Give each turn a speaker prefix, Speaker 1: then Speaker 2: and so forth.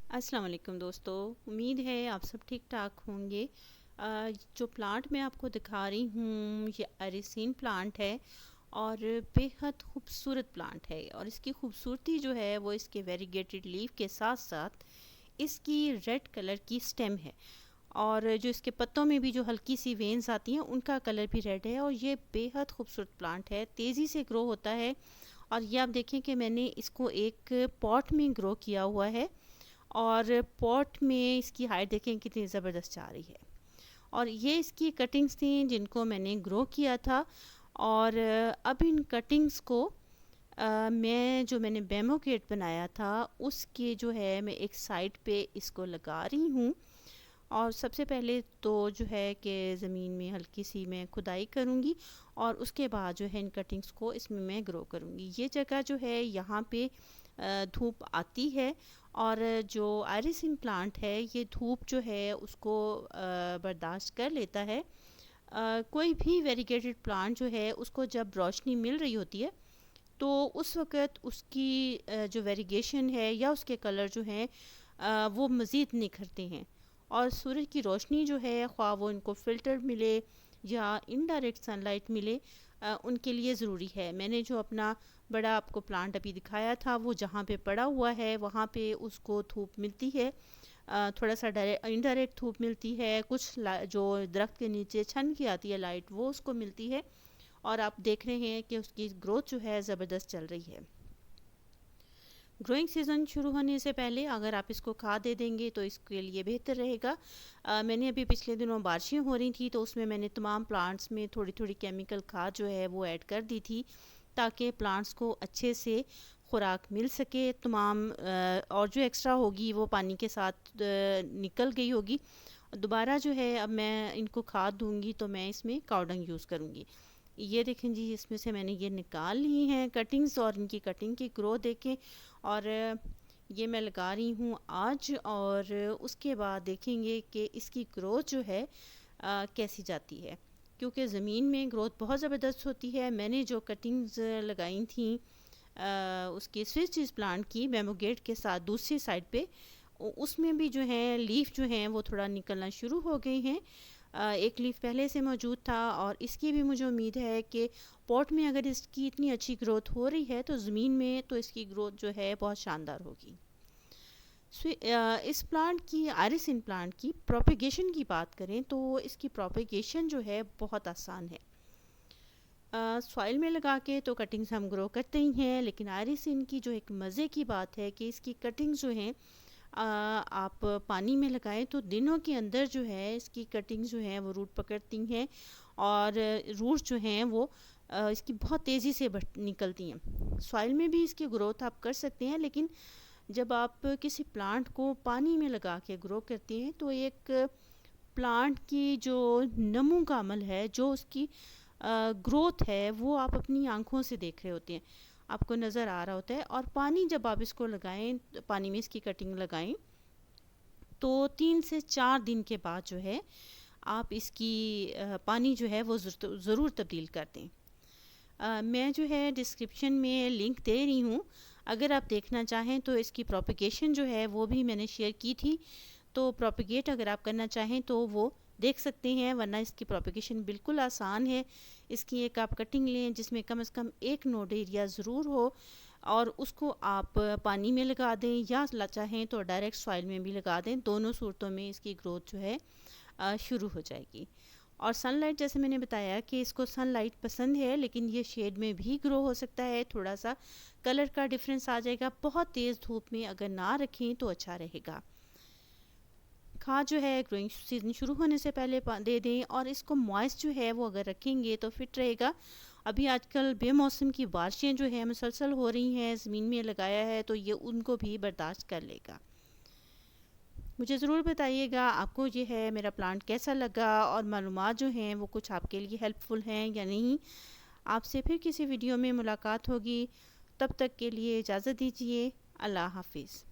Speaker 1: अस्सलाम वालेकुम दोस्तों, उम्मीद है आप सब ठीक ठाक होंगे। जो प्लांट मैं आपको दिखा रही हूँ ये एरिसिन प्लांट है और बेहद खूबसूरत प्लांट है। और इसकी खूबसूरती जो है वो इसके वेरीगेटेड लीफ के साथ साथ इसकी रेड कलर की स्टेम है। और जो इसके पत्तों में भी जो हल्की सी वेन्स आती हैं उनका कलर भी रेड है। और ये बेहद खूबसूरत प्लांट है, तेज़ी से ग्रो होता है। और ये आप देखें कि मैंने इसको एक पॉट में ग्रो किया हुआ है और पॉट में इसकी हाइट देखें कितनी ज़बरदस्त जा रही है। और ये इसकी कटिंग्स थी जिनको मैंने ग्रो किया था। और अब इन कटिंग्स को मैंने बेमो किट बनाया था उसके जो है मैं एक साइड पे इसको लगा रही हूँ। और सबसे पहले तो जो है कि ज़मीन में हल्की सी मैं खुदाई करूँगी और उसके बाद जो है इन कटिंग्स को इसमें मैं ग्रो करूँगी। ये जगह जो है यहाँ पे धूप आती है और जो आयरिसिन प्लांट है ये धूप जो है उसको बर्दाश्त कर लेता है। कोई भी वेरीगेटेड प्लांट जो है उसको जब रोशनी मिल रही होती है तो उस वक़्त उसकी जो वेरीगेशन है या उसके कलर जो हैं वो मज़ीद निखरते हैं। और सूरज की रोशनी जो है ख्वाह वो इनको फ़िल्टर मिले या इनडायरेक्ट सनलाइट मिले उनके लिए ज़रूरी है। मैंने जो अपना बड़ा आपको प्लांट अभी दिखाया था वो जहाँ पे पड़ा हुआ है वहाँ पे उसको धूप मिलती है। थोड़ा सा इनडायरेक्ट धूप मिलती है, कुछ जो दरख्त के नीचे छन की आती है लाइट वो उसको मिलती है। और आप देख रहे हैं कि उसकी ग्रोथ जो है ज़बरदस्त चल रही है। ग्रोइंग सीज़न शुरू होने से पहले अगर आप इसको खाद दे देंगे तो इसके लिए बेहतर रहेगा। मैंने अभी पिछले दिनों बारिशें हो रही थी तो उसमें मैंने तमाम प्लांट्स में थोड़ी थोड़ी केमिकल खाद जो है वो ऐड कर दी थी ताकि प्लांट्स को अच्छे से खुराक मिल सके। तमाम और जो एक्स्ट्रा होगी वो पानी के साथ निकल गई होगी। दोबारा जो है अब मैं इनको खाद दूंगी तो मैं इसमें कावडंग यूज़ करूँगी। ये देखें जी, इसमें से मैंने ये निकाल ली हैं कटिंग्स और इनकी कटिंग की ग्रो देखें। और ये मैं लगा रही हूँ आज और उसके बाद देखेंगे कि इसकी ग्रोथ जो है कैसी जाती है, क्योंकि ज़मीन में ग्रोथ बहुत ज़बरदस्त होती है। मैंने जो कटिंग्स लगाई थी उसके स्विस चीज़ प्लांट की मेमोगेट के साथ दूसरी साइड पे उसमें भी जो है लीफ जो हैं वो थोड़ा निकलना शुरू हो गए हैं। एक लीफ पहले से मौजूद था और इसकी भी मुझे उम्मीद है कि पॉट में अगर इसकी इतनी अच्छी ग्रोथ हो रही है तो ज़मीन में तो इसकी ग्रोथ जो है बहुत शानदार होगी। इस प्लांट की आयरिसिन प्लांट की प्रोपेगेशन की बात करें तो इसकी प्रोपेगेशन जो है बहुत आसान है। सॉइल में लगा के तो कटिंग्स हम ग्रो करते ही हैं, लेकिन आयरिसिन की जो एक मज़े की बात है कि इसकी कटिंग्स जो हैं आप पानी में लगाएं तो दिनों के अंदर जो है इसकी कटिंग्स जो हैं वो रूट पकड़ती हैं और रूट्स जो हैं वो इसकी बहुत तेज़ी से निकलती हैं। सॉइल में भी इसकी ग्रोथ आप कर सकते हैं, लेकिन जब आप किसी प्लांट को पानी में लगा के ग्रो करते हैं तो एक प्लांट की जो नमू का अमल है, जो उसकी ग्रोथ है, वो आप अपनी आंखों से देख रहे होते हैं, आपको नज़र आ रहा होता है। और पानी जब आप इसको लगाएं, पानी में इसकी कटिंग लगाएं तो 3 से 4 दिन के बाद जो है आप इसकी पानी जो है वो ज़रूर तब्दील कर दें। मैं जो है डिस्क्रिप्शन में लिंक दे रही हूँ, अगर आप देखना चाहें तो इसकी प्रोपेगेशन जो है वो भी मैंने शेयर की थी, तो प्रोपेगेट अगर आप करना चाहें तो वो देख सकते हैं, वरना इसकी प्रोपेगेशन बिल्कुल आसान है। इसकी एक आप कटिंग लें जिसमें कम से कम एक नोड एरिया ज़रूर हो और उसको आप पानी में लगा दें या चाहें तो डायरेक्ट सॉइल में भी लगा दें। दोनों सूरतों में इसकी ग्रोथ जो है शुरू हो जाएगी। और सनलाइट, जैसे मैंने बताया कि इसको सनलाइट पसंद है, लेकिन ये शेड में भी ग्रो हो सकता है। थोड़ा सा कलर का डिफरेंस आ जाएगा। बहुत तेज़ धूप में अगर ना रखें तो अच्छा रहेगा। खाद जो है ग्रोइंग सीजन शुरू होने से पहले दे दें और इसको मॉइस्ट जो है वो अगर रखेंगे तो फिट रहेगा। अभी आजकल बेमौसम की बारिशें जो है मुसलसल हो रही हैं, ज़मीन में लगाया है तो ये उनको भी बर्दाश्त कर लेगा। मुझे ज़रूर बताइएगा आपको ये है मेरा प्लांट कैसा लगा और मालूमात जो हैं वो कुछ आपके लिए हेल्पफुल हैं या नहीं। आपसे फिर किसी वीडियो में मुलाकात होगी, तब तक के लिए इजाज़त दीजिए। अल्लाह हाफिज़।